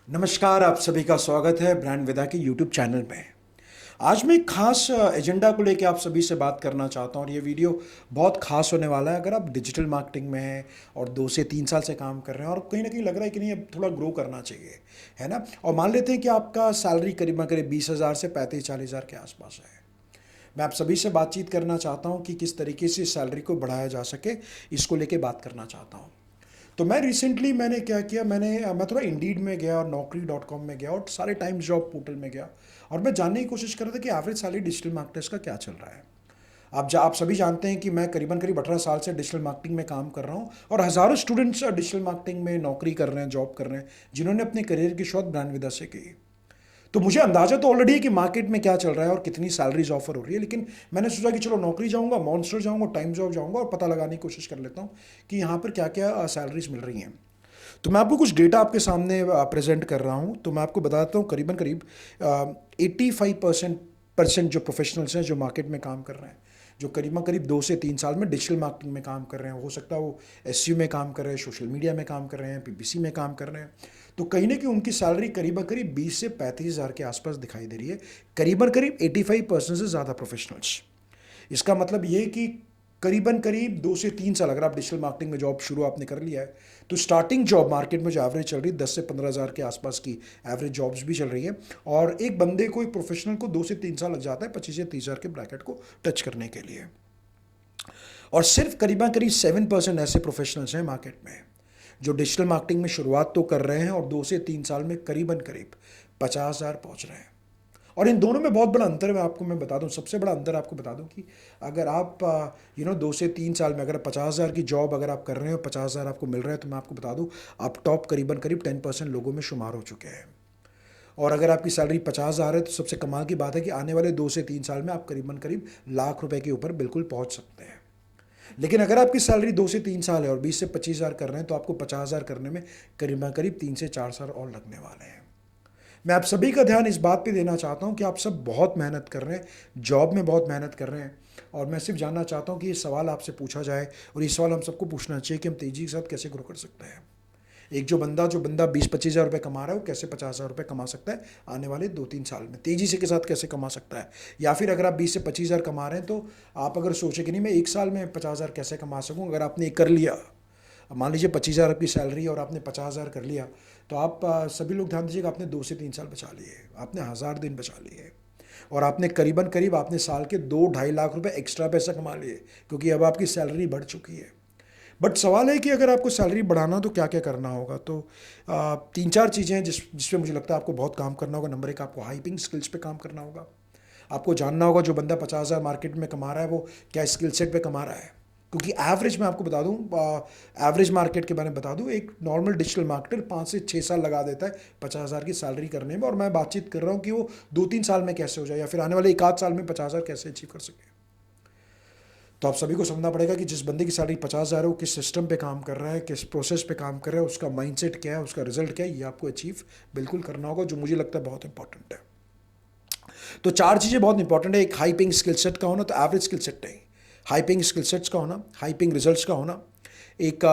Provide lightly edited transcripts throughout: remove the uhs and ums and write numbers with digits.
नमस्कार, आप सभी का स्वागत है ब्रांड विदा के यूट्यूब चैनल में। आज मैं एक खास एजेंडा को लेके आप सभी से बात करना चाहता हूँ और ये वीडियो बहुत खास होने वाला है। अगर आप डिजिटल मार्केटिंग में हैं और 2 से 3 साल से काम कर रहे हैं और कहीं ना कहीं लग रहा है कि नहीं अब थोड़ा ग्रो करना चाहिए, है ना, और मान लेते हैं कि आपका सैलरी करीब करीब 20,000 से 35-40,000 के आसपास है। मैं आप सभी से बातचीत करना चाहता हूँ कि किस तरीके से सैलरी को बढ़ाया जा सके, इसको लेके बात करना चाहता हूँ। तो मैं रिसेंटली मैंने क्या किया, मैं थोड़ा इंडीड में गया और naukri.com में गया और सारे टाइम्स जॉब पोर्टल में गया और मैं जानने की कोशिश कर रहा था कि एवरेज सैलरी डिजिटल मार्केटर्स का क्या चल रहा है। आप सभी जानते हैं कि मैं करीबन करीब 18 साल से डिजिटल मार्केटिंग में काम कर रहा हूँ और हज़ारों स्टूडेंट्स डिजिटल मार्केटिंग में नौकरी कर रहे हैं, जॉब कर रहे हैं, जिन्होंने अपने करियर की शुरुआत ब्रांड विदा से की। तो मुझे अंदाजा तो ऑलरेडी है कि मार्केट में क्या चल रहा है और कितनी सैलरीज ऑफर हो रही है, लेकिन मैंने सोचा कि चलो नौकरी जाऊंगा, मॉन्स्टर जाऊंगा, टाइम जॉब जाऊंगा और पता लगाने की कोशिश कर लेता हूँ कि यहाँ पर क्या क्या सैलरीज मिल रही हैं। तो मैं आपको कुछ डेटा आपके सामने प्रेजेंट कर रहा हूँ। तो मैं आपको बताता हूँ करीबन करीब 85% जो प्रोफेशनल्स हैं जो मार्केट में काम कर रहे हैं, जो करीबन करीब 2 से 3 साल में डिजिटल मार्केटिंग में काम कर रहे हैं, हो सकता है वो एसईओ में काम कर रहे हैं, सोशल मीडिया में काम कर रहे हैं, पीपीसी में काम कर रहे हैं, तो कहीं ना कहीं उनकी सैलरी करीबन करीब 20 से 35 हज़ार के आसपास दिखाई दे रही है। करीबन करीब 85% से ज़्यादा प्रोफेशनल्स। इसका मतलब ये कि करीबन करीब 2 से 3 साल अगर आप डिजिटल मार्केटिंग में जॉब शुरू आपने कर लिया है, तो स्टार्टिंग जॉब मार्केट में जो एवरेज चल रही है 10 से 15 हज़ार के आसपास की एवरेज जॉब्स भी चल रही है। और एक बंदे को, एक प्रोफेशनल को 2 से 3 साल लग जाता है 25 से 30 हज़ार के ब्रैकेट को टच करने के लिए। और सिर्फ करीबन करीब 7% ऐसे प्रोफेशनल्स हैं मार्केट में जो डिजिटल मार्केटिंग में शुरुआत तो कर रहे हैं और 2 से 3 साल में करीबन करीब 50,000 पहुंच रहे हैं। और इन दोनों में बहुत बड़ा अंतर है, आपको मैं बता दूं, सबसे बड़ा अंतर आपको बता दूं कि अगर आप 2 से 3 साल में अगर 50,000 की जॉब अगर आप कर रहे हैं और 50,000 आपको मिल रहा है, तो मैं आपको बता दूं आप टॉप करीबन करीब 10% लोगों में शुमार हो चुके हैं। और अगर आपकी सैलरी 50,000 है तो सबसे कमाल की बात है कि आने वाले 2 से 3 साल में आप करीबन करीब लाख रुपए के ऊपर बिल्कुल पहुंच सकते हैं। लेकिन अगर आपकी सैलरी 2 से 3 साल है और 20 से 25 हज़ार कर रहे हैं, तो आपको 50,000 करने में करीबन करीब 3 से 4 साल और लगने वाले हैं। मैं आप सभी का ध्यान इस बात पे देना चाहता हूँ कि आप सब बहुत मेहनत कर रहे हैं, जॉब में बहुत मेहनत कर रहे हैं, और मैं सिर्फ जानना चाहता हूँ कि ये सवाल आपसे पूछा जाए और ये सवाल हम सबको पूछना चाहिए कि हम तेज़ी के साथ कैसे ग्रो कर सकते हैं। एक जो बंदा 20-25 हज़ार रुपये कमा रहा है वो कैसे 50,000 रुपये कमा सकता है आने वाले 2-3 साल में, तेज़ी से के साथ कैसे कमा सकता है। या फिर अगर आप 20 से 25 हज़ार कमा रहे हैं तो आप अगर सोचे कि नहीं मैं एक साल में 50,000 कैसे कमा सकूँ, अगर आपने ये कर लिया, मान लीजिए 25,000 आपकी सैलरी और आपने 50,000 कर लिया, तो आप सभी लोग ध्यान दीजिएगा, आपने 2 से 3 साल बचा लिए, आपने 1,000 दिन बचा लिए और आपने करीबन करीब आपने साल के 2-2.5 लाख रुपए एक्स्ट्रा पैसा कमा लिए, क्योंकि अब आपकी सैलरी बढ़ चुकी है। बट सवाल है कि अगर आपको सैलरी बढ़ाना तो क्या क्या करना होगा। तो 3-4 चीज़ें हैं जिस पे मुझे लगता है आपको बहुत काम करना होगा। नंबर एक, आपको हाइपिंग स्किल्स पे काम करना होगा। आपको जानना होगा जो बंदा 50,000 मार्केट में कमा रहा है वो क्या स्किल सेट पे कमा रहा है, क्योंकि एवरेज मैं आपको बता दूं, एवरेज मार्केट के बारे में बता दूं, एक नॉर्मल डिजिटल मार्केटर 5 से 6 साल लगा देता है 50,000 की सैलरी करने में, और मैं बातचीत कर रहा हूं कि वो 2-3 साल में कैसे हो जाए या फिर आने वाले 1 आध साल में 50,000 कैसे अचीव कर सके। तो आप सभी को समझना पड़ेगा कि जिस बंदे की सैलरी 50,000 है वो किस सिस्टम पे काम कर रहा है, किस प्रोसेस पे काम कर रहा है, उसका माइंडसेट क्या है, उसका रिजल्ट क्या है, ये आपको अचीव बिल्कुल करना होगा, जो मुझे लगता है बहुत इंपॉर्टेंट है। तो 4 चीज़ें बहुत इंपॉर्टेंट है। एक हाइपिंग स्किल सेट का होना, तो एवरेज स्किल सेट नहीं, हाइपिंग स्किल सेट्स का होना, हाइपिंग रिजल्ट्स का होना, एक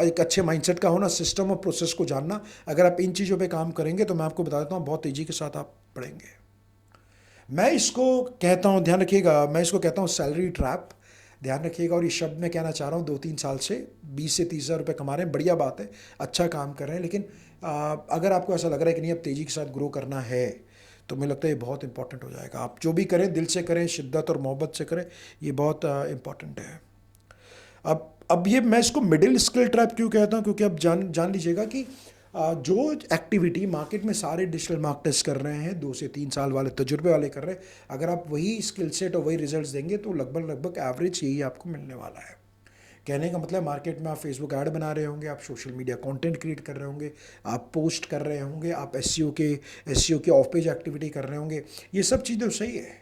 एक अच्छे माइंडसेट का होना, सिस्टम और प्रोसेस को जानना। अगर आप इन चीज़ों पे काम करेंगे तो मैं आपको बता देता हूँ बहुत तेज़ी के साथ आप बढ़ेंगे। मैं इसको कहता हूँ, ध्यान रखिएगा, मैं इसको कहता हूँ सैलरी ट्रैप। ध्यान रखिएगा, और ये शब्द मैं कहना चाह रहा हूँ 2-3 साल से 20 से 30 हज़ार रुपये कमा रहे हैं, बढ़िया बात है, अच्छा काम कर रहे हैं, लेकिन अगर आपको ऐसा लग रहा है कि नहीं अब तेज़ी के साथ ग्रो करना है, तो मुझे लगता है ये बहुत इंपॉर्टेंट हो जाएगा। आप जो भी करें दिल से करें, शिद्दत और मोहब्बत से करें, ये बहुत इंपॉर्टेंट है। अब ये मैं इसको मिडिल स्किल ट्रैप क्यों कहता हूँ, क्योंकि अब जान जान लीजिएगा कि जो एक्टिविटी मार्केट में सारे डिजिटल मार्केटर्स कर रहे हैं, 2 से 3 साल वाले तजुर्बे वाले कर रहे हैं, अगर आप वही स्किल सेट और वही रिजल्ट्स देंगे तो लगभग लगभग एवरेज यही आपको मिलने वाला है। कहने का मतलब मार्केट में आप फेसबुक ऐड बना रहे होंगे, आप सोशल मीडिया कंटेंट क्रिएट कर रहे होंगे, आप पोस्ट कर रहे होंगे, आप एसईओ के ऑफ पेज एक्टिविटी कर रहे होंगे, ये सब चीज़ें तो सही है।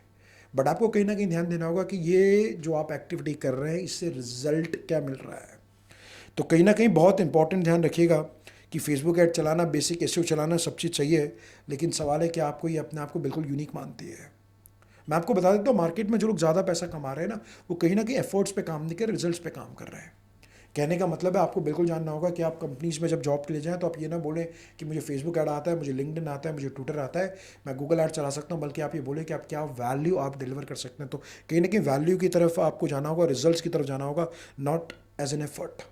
बट आपको कहीं ना कहीं ध्यान देना होगा कि ये जो आप एक्टिविटी कर रहे हैं इससे रिजल्ट क्या मिल रहा है। तो कहीं ना कहीं बहुत इंपॉर्टेंट ध्यान रखिएगा कि फेसबुक ऐड चलाना, बेसिक एसईओ चलाना सब चीज़ चाहिए, लेकिन सवाल है कि आपको ये अपने आप को बिल्कुल यूनिक मानती है। मैं आपको बता देता हूँ मार्केट में जो लोग ज़्यादा पैसा कमा रहे हैं ना, वो कहीं ना कहीं एफर्ट्स पे काम नहीं कर, रिजल्ट्स पे काम कर रहे हैं। कहने का मतलब है आपको बिल्कुल जानना होगा कि आप कंपनीज़ में जब जॉब के लिए जाएँ तो आप ये ना बोलें कि मुझे फेसबुक ऐड आता है, मुझे लिंक्डइन आता है, मुझे ट्विटर आता है, मैं गूगल ऐड चला सकता हूँ, बल्कि आप ये बोलें कि आप क्या वैल्यू आप डिलीवर कर सकते हैं। तो कहीं ना कहीं वैल्यू की तरफ आपको जाना होगा, रिजल्ट्स की तरफ जाना होगा, नॉट एज एन एफर्ट।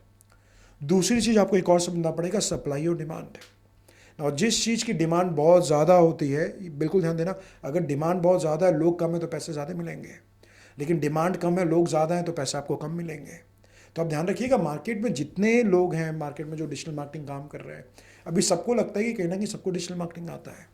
दूसरी चीज़ आपको एक और समझना पड़ेगा, सप्लाई और डिमांड। और जिस चीज़ की डिमांड बहुत ज़्यादा होती है, बिल्कुल ध्यान देना, अगर डिमांड बहुत ज़्यादा है, लोग कम है तो पैसे ज़्यादा मिलेंगे, लेकिन डिमांड कम है, लोग ज़्यादा हैं तो पैसे आपको कम मिलेंगे। तो आप ध्यान रखिएगा, मार्केट में जितने लोग हैं, मार्केट में जो डिजिटल मार्केटिंग काम कर रहे हैं, अभी सबको लगता है कि कहीं ना कहीं सबको डिजिटल मार्केटिंग आता है।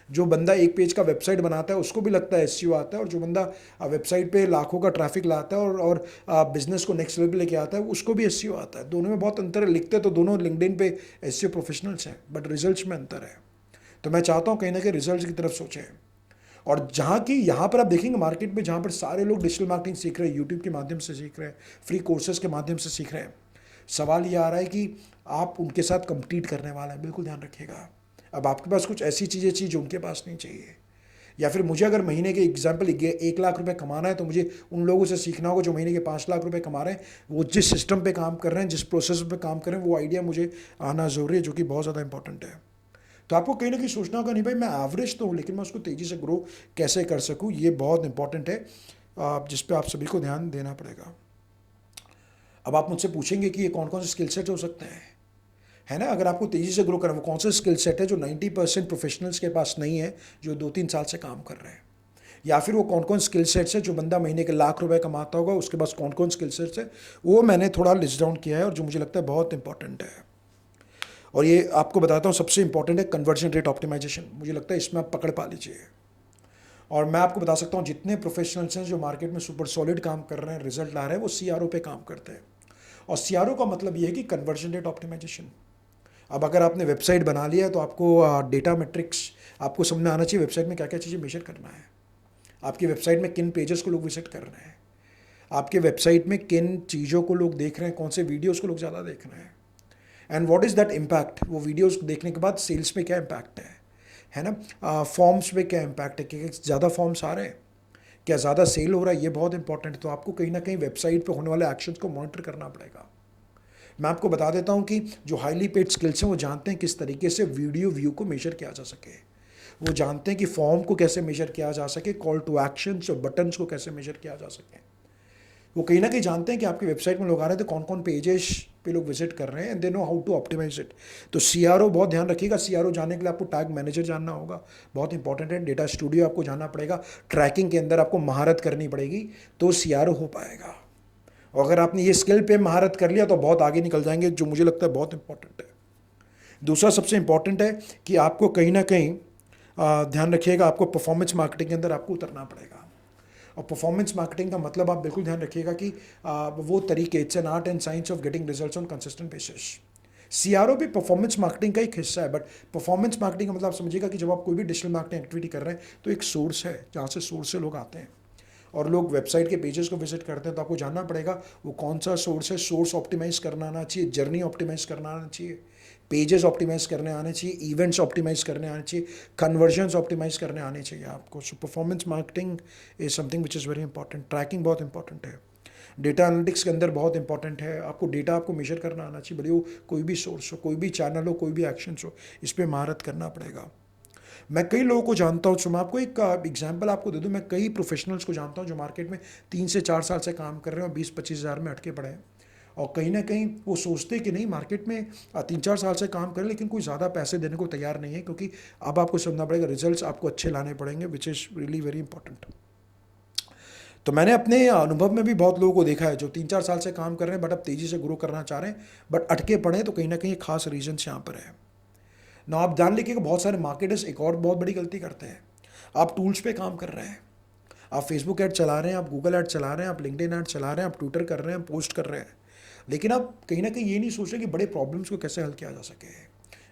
जो बंदा एक पेज का वेबसाइट बनाता है उसको भी लगता है एसईओ आता है, और जो बंदा वेबसाइट पे लाखों का ट्रैफिक लाता है और बिजनेस को नेक्स्ट लेवल पे लेके आता है, उसको भी एसईओ आता है। दोनों में बहुत अंतर है। लिखते तो दोनों लिंक्डइन पे एसईओ प्रोफेशनल्स हैं, बट रिजल्ट्स में अंतर है। तो मैं चाहता हूँ कहीं ना कहीं रिजल्ट्स की तरफ सोचें। और जहाँ की यहाँ पर आप देखेंगे मार्केट में, जहाँ पर सारे लोग डिजिटल मार्केटिंग सीख रहे हैं, यूट्यूब के माध्यम से सीख रहे हैं, फ्री कोर्सेज के माध्यम से सीख रहे हैं, सवाल ये आ रहा है कि आप उनके साथ कम्पीट करने वाले हैं। बिल्कुल ध्यान रखिएगा। अब आपके पास कुछ ऐसी चीज़ें चाहिए जो उनके पास नहीं चाहिए। या फिर मुझे अगर महीने के एग्जाम्पल 1 लाख रुपए कमाना है, तो मुझे उन लोगों से सीखना होगा जो महीने के 5 लाख रुपए कमा रहे हैं। वो जिस सिस्टम पे काम कर रहे हैं, जिस प्रोसेस पे काम कर रहे हैं, वो आइडिया मुझे आना ज़रूरी है, जो कि बहुत ज़्यादा इंपॉर्टेंट है। तो आपको कहीं ना कहीं सोचना होगा, नहीं भाई मैं एवरेज तो हूँ, लेकिन मैं उसको तेज़ी से ग्रो कैसे कर सकूँ, ये बहुत इंपॉर्टेंट है, जिस पे आप सभी को ध्यान देना पड़ेगा। अब आप मुझसे पूछेंगे कि ये कौन कौन से स्किल सेट हो सकते हैं, है ना। अगर आपको तेज़ी से ग्रो करना, वो कौन सा स्किल सेट है जो 90% प्रोफेशनल्स के पास नहीं है, जो 2-3 साल से काम कर रहे हैं। या फिर वो कौन कौन स्किल सेट्स है जो बंदा महीने के लाख रुपए कमाता होगा, उसके पास कौन कौन स्किल सेट्स है, वो मैंने थोड़ा लिस्ट डाउन किया है, और जो मुझे लगता है बहुत इंपॉर्टेंट है। और ये आपको बताता हूँ, सबसे इंपॉर्टेंट है कन्वर्जन रेट ऑप्टिमाइजेशन। मुझे लगता है इसमें आप पकड़ पा लीजिए। और मैं आपको बता सकता हूँ, जितने प्रोफेशनल्स हैं जो मार्केट में सुपर सॉलिड काम कर रहे हैं, रिजल्ट ला रहे हैं, वो सीआरओ पे काम करते हैं। और सीआरओ का मतलब ये है कि कन्वर्जन रेट ऑप्टिमाइजेशन। अब अगर आपने वेबसाइट बना लिया है, तो आपको डेटा मैट्रिक्स आपको समझ में आना चाहिए, वेबसाइट में क्या क्या चीज़ें मेजर करना है, आपकी वेबसाइट में किन पेजेस को लोग विजिट कर रहे हैं, आपके वेबसाइट में किन चीज़ों को लोग देख रहे हैं, कौन से वीडियोस को लोग ज़्यादा देख रहे हैं, and what is that impact. वो वीडियोस देखने के बाद सेल्स में क्या इम्पैक्ट है ना, फॉर्म्स में क्या इम्पैक्ट है, कि ज़्यादा फॉर्म्स आ रहे हैं, क्या ज़्यादा सेल हो रहा है, ये बहुत इंपॉर्टेंट है। तो आपको कहीं ना कहीं वेबसाइट पे होने वाले एक्शंस को मॉनिटर करना पड़ेगा। मैं आपको बता देता हूँ कि जो हाईली पेड स्किल्स हैं, वो जानते हैं किस तरीके से वीडियो व्यू को मेजर किया जा सके, वो जानते हैं कि फॉर्म को कैसे मेजर किया जा सके, कॉल टू एक्शंस और बटन्स को कैसे मेजर किया जा सके। वो कहीं ना कहीं जानते हैं कि आपकी वेबसाइट में लोग आ रहे थे, कौन कौन पेजेस पे लोग विजिट कर रहे हैं, and they know how to optimise it. तो सीआरओ बहुत ध्यान रखिएगा। सीआरओ जानने के लिए आपको टैग मैनेजर जानना होगा, बहुत इंपॉर्टेंट है। डेटा स्टूडियो आपको जानना पड़ेगा, ट्रैकिंग के अंदर आपको महारत करनी पड़ेगी, तो सीआरओ हो पाएगा। और अगर आपने ये स्किल पे महारत कर लिया तो बहुत आगे निकल जाएंगे, जो मुझे लगता है बहुत इंपॉर्टेंट है। दूसरा सबसे इंपॉर्टेंट है कि आपको कहीं ना कहीं ध्यान रखिएगा, आपको परफॉर्मेंस मार्केटिंग के अंदर आपको उतरना पड़ेगा। और परफॉर्मेंस मार्केटिंग का मतलब आप बिल्कुल ध्यान रखिएगा कि वो तरीके, it's an art and science of getting results on consistent basis. CRO भी परफॉर्मेंस मार्केटिंग का एक हिस्सा है, बट परफॉर्मेंस मार्केटिंग का मतलब आप समझिएगा कि जब आप कोई भी डिजिटल मार्केटिंग एक्टिविटी कर रहे हैं, तो एक सोर्स है जहाँ से सोर्स से लोग आते हैं, और लोग वेबसाइट के पेजेस को विजिट करते हैं। तो आपको जानना पड़ेगा वो कौन सा सोर्स है। सोर्स ऑप्टिमाइज करना आना चाहिए, जर्नी ऑप्टिमाइज करना आना चाहिए, पेजेस ऑप्टिमाइज करने आने चाहिए, इवेंट्स ऑप्टिमाइज करने आने चाहिए, कन्वर्जन्स ऑप्टिमाइज करने आने चाहिए आपको। So performance marketing is something which is very important. Tracking बहुत इंपॉर्टेंट है, डेटा एनालिटिक्स के अंदर बहुत इंपॉर्टेंट है। आपको डेटा आपको मेजर करना आना चाहिए, भले वो कोई भी सोर्स हो, कोई भी चैनल हो, कोई भी एक्शन हो, इस पर महारत करना पड़ेगा। मैं कई लोगों को जानता हूँ, तो मैं आपको एक एग्जांपल आपको दे दूँ। मैं कई प्रोफेशनल्स को जानता हूँ जो मार्केट में 3 से 4 साल से काम कर रहे हैं और 20-25 हज़ार में अटके पड़े हैं। और कहीं ना कहीं वो सोचते कि नहीं, मार्केट में 3-4 साल से काम करें, लेकिन कोई ज़्यादा पैसे देने को तैयार नहीं है, क्योंकि अब आपको समझना पड़ेगा रिजल्ट्स आपको अच्छे लाने पड़ेंगे, which is really very important. तो मैंने अपने अनुभव में भी बहुत लोगों को देखा है जो 3-4 साल से काम कर रहे हैं, बट अब तेज़ी से ग्रो करना चाह रहे हैं, बट अटके पड़े हैं। तो कहीं ना कहीं खास रीजन्स यहाँ पर है ना। आप जान लीजिए कि बहुत सारे मार्केटर्स एक और बहुत बड़ी गलती करते हैं। आप टूल्स पे काम कर रहे हैं, आप फेसबुक ऐड चला रहे हैं, आप गूगल ऐड चला रहे हैं, आप लिंक्डइन ऐड चला रहे हैं, आप ट्विटर कर रहे हैं, पोस्ट कर रहे हैं, लेकिन आप कहीं ना कहीं ये नहीं सोच रहे कि बड़े प्रॉब्लम्स को कैसे हल किया जा सके,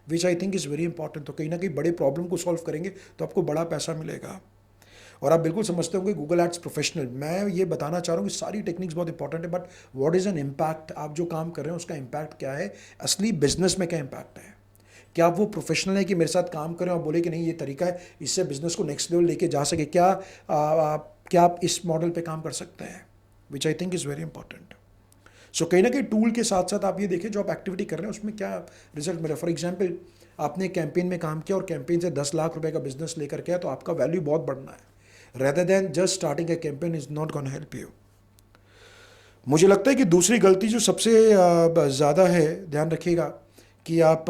which I think is very important. तो कहीं ना कहीं बड़े प्रॉब्लम को सॉल्व करेंगे तो आपको बड़ा पैसा मिलेगा। और आप बिल्कुल समझते होंगे गूगल एड्स प्रोफेशनल, मैं ये बताना चाह रहा हूँ कि सारी टेक्निक्स बहुत इंपॉर्टेंट है, but what is an impact. आप जो काम कर रहे हैं उसका इम्पैक्ट क्या है, असली बिजनेस में क्या इम्पैक्ट है। क्या आप वो प्रोफेशनल है कि मेरे साथ काम करें और बोले कि नहीं ये तरीका है, इससे बिजनेस को नेक्स्ट लेवल लेके जा सके। क्या आप इस मॉडल पे काम कर सकते हैं, which I think is very important. So कहीं ना कहीं टूल के साथ साथ आप ये देखें जो आप एक्टिविटी कर रहे हैं उसमें क्या रिजल्ट मिला। फॉर एग्जांपल आपने कैंपेन में काम किया और कैंपेन से 10 लाख रुपए का बिजनेस लेकर के आए, तो आपका वैल्यू बहुत बढ़ना है। Rather than just starting A campaign is not gonna help you. मुझे लगता है कि दूसरी गलती जो सबसे ज़्यादा है, ध्यान रखिएगा कि आप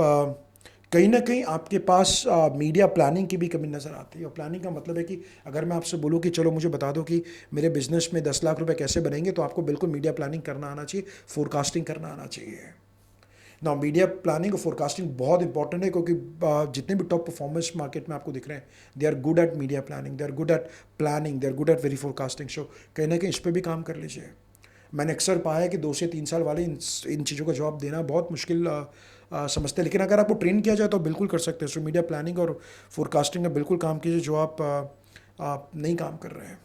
कहीं ना कहीं आपके पास मीडिया प्लानिंग की भी कमी नज़र आती है। और प्लानिंग का मतलब है कि अगर मैं आपसे बोलूँ कि चलो मुझे बता दो कि मेरे बिजनेस में 10 लाख रुपए कैसे बनेंगे, तो आपको बिल्कुल मीडिया प्लानिंग करना आना चाहिए, फोरकास्टिंग करना आना चाहिए ना। मीडिया प्लानिंग और फोरकास्टिंग बहुत इंपॉर्टेंट है, क्योंकि जितने भी टॉप परफॉर्मेंस मार्केट में आपको दिख रहे हैं, they are good at media planning, they are good at planning, they are good at very forecasting. So कहीं ना कहीं इस पर भी काम कर लीजिए। मैंने अक्सर पाया है कि 2 से 3 साल वाले इन चीज़ों का जवाब देना बहुत मुश्किल समझते हैं, लेकिन अगर आपको ट्रेन किया जाए तो बिल्कुल कर सकते हैं। सो मीडिया प्लानिंग और फोरकास्टिंग में बिल्कुल काम कीजिए जो आप नहीं काम कर रहे हैं।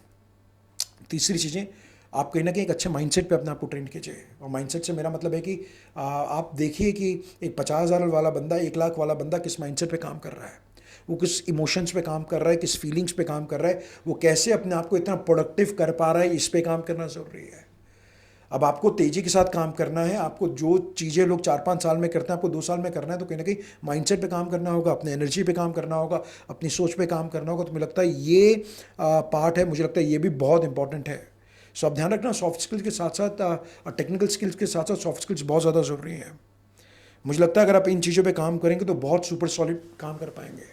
तीसरी चीज़ें, आप कहीं ना कहीं एक अच्छे माइंडसेट पे अपने आप को ट्रेन कीजिए। और माइंडसेट से मेरा मतलब है कि आप देखिए कि एक 50,000 वाला बंदा, 1 लाख वाला बंदा किस माइंडसेट पे काम कर रहा है, वो किस इमोशंस पे काम कर रहा है, किस फीलिंग्स पे काम कर रहा है, वो कैसे अपने आप को इतना प्रोडक्टिव कर पा रहा है, इस पे काम करना ज़रूरी है। अब आपको तेज़ी के साथ काम करना है, आपको जो चीज़ें लोग 4-5 साल में करते हैं आपको 2 साल में करना है, तो कहीं ना कहीं माइंडसेट पे काम करना होगा, अपने एनर्जी पे काम करना होगा, अपनी सोच पे काम करना होगा। तो मुझे लगता है ये पार्ट है, मुझे लगता है ये भी बहुत इंपॉर्टेंट है। सो आप ध्यान रखना, सॉफ्ट स्किल्स के साथ साथ टेक्निकल स्किल्स के साथ साथ सॉफ्ट स्किल्स बहुत ज़्यादा ज़रूरी है। मुझे लगता है अगर आप इन चीज़ों पे काम करेंगे तो बहुत सुपर सॉलिड काम कर पाएंगे।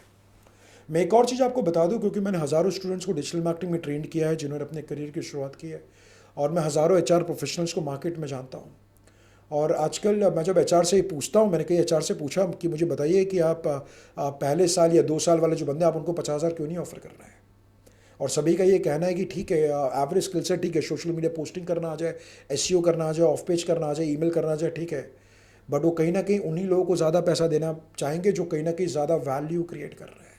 मैं एक और चीज़ आपको बता दूं, क्योंकि मैंने हज़ारों स्टूडेंट्स को डिजिटल मार्केटिंग में ट्रेंड किया है जिन्होंने अपने करियर की शुरुआत की है, और मैं हज़ारों एचआर प्रोफेशनल्स को मार्केट में जानता हूँ। और आजकल मैं जब एचआर से पूछता हूँ, मैंने कई एचआर से पूछा कि मुझे बताइए कि आप पहले साल या 2 साल वाले जो बंदे आप उनको 50,000 क्यों नहीं ऑफर कर रहे हैं। और सभी का ये कहना है कि ठीक है, एवरेज स्किल सेट ठीक है, सोशल मीडिया पोस्टिंग करना आ जाए, एसईओ करना आ जाए, ऑफ पेज करना आ जाए, ईमेल करना आ जाए, ठीक है, बट वो कहीं ना कहीं उन्हीं लोगों को ज़्यादा पैसा देना चाहेंगे जो कहीं ना कहीं ज़्यादा वैल्यू क्रिएट कर रहे हैं।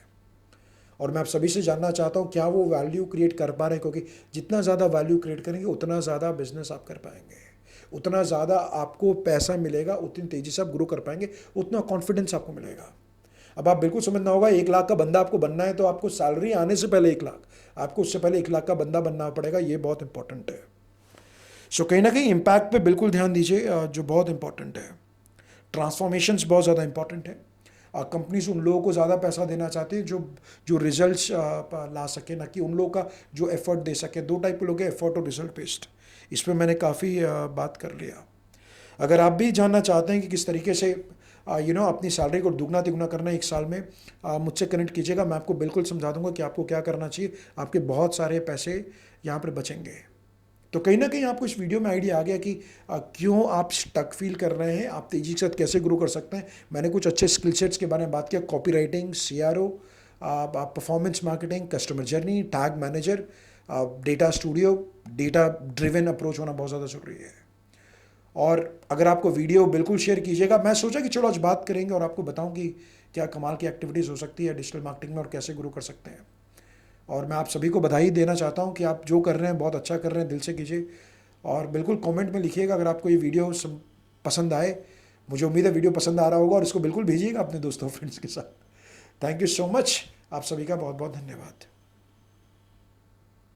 और मैं आप सभी से जानना चाहता हूँ क्या वो वैल्यू क्रिएट कर पा रहे हैं, क्योंकि जितना ज़्यादा वैल्यू क्रिएट करेंगे उतना ज़्यादा बिजनेस आप कर पाएंगे, उतना ज़्यादा आपको पैसा मिलेगा, उतनी तेज़ी से आप ग्रो कर पाएंगे, उतना कॉन्फिडेंस आपको मिलेगा। अब आप बिल्कुल समझना होगा, 1 लाख का बंदा आपको बनना है तो आपको सैलरी आने से पहले 1 लाख, आपको उससे पहले 1 लाख का बंदा बनना पड़ेगा, ये बहुत इंपॉर्टेंट है। सो कहीं ना कहीं इम्पैक्ट पे बिल्कुल ध्यान दीजिए, जो बहुत इंपॉर्टेंट है। ट्रांसफॉर्मेशंस बहुत ज़्यादा इंपॉर्टेंट है। कंपनीज उन लोगों को ज़्यादा पैसा देना चाहते हैं जो जो रिजल्ट्स ला सके, ना कि उन लोगों का जो एफर्ट दे सके। 2 टाइप के लोग हैं, एफर्ट और रिजल्ट बेस्ड। इस पर मैंने काफ़ी बात कर लिया। अगर आप भी जानना चाहते हैं कि किस तरीके से अपनी सैलरी को दुगना तिगुना करना 1 साल में, मुझसे कनेक्ट कीजिएगा, मैं आपको बिल्कुल समझा दूंगा कि आपको क्या करना चाहिए। आपके बहुत सारे पैसे यहाँ पर बचेंगे। तो कहीं ना कहीं आपको इस वीडियो में आइडिया आ गया कि क्यों आप स्टक फील कर रहे हैं, आप तेज़ी के साथ कैसे ग्रो कर सकते हैं। मैंने कुछ अच्छे स्किल सेट्स के बारे में बात किया, copy writing, CRO, performance marketing, customer journey, tag manager, data studio, data driven approach होना बहुत ज़्यादा ज़रूरी है। और अगर आपको वीडियो बिल्कुल शेयर कीजिएगा। मैं सोचा कि चलो आज बात करेंगे और आपको बताऊं कि क्या कमाल की एक्टिविटीज़ हो सकती है डिजिटल मार्केटिंग में और कैसे ग्रो कर सकते हैं। और मैं आप सभी को बधाई देना चाहता हूं कि आप जो कर रहे हैं बहुत अच्छा कर रहे हैं, दिल से कीजिए। और बिल्कुल कमेंट में लिखिएगा अगर आपको ये वीडियो पसंद आए। मुझे उम्मीद है वीडियो पसंद आ रहा होगा, और इसको बिल्कुल भेजिएगा अपने दोस्तों फ्रेंड्स के साथ। थैंक यू सो मच, आप सभी का बहुत बहुत धन्यवाद।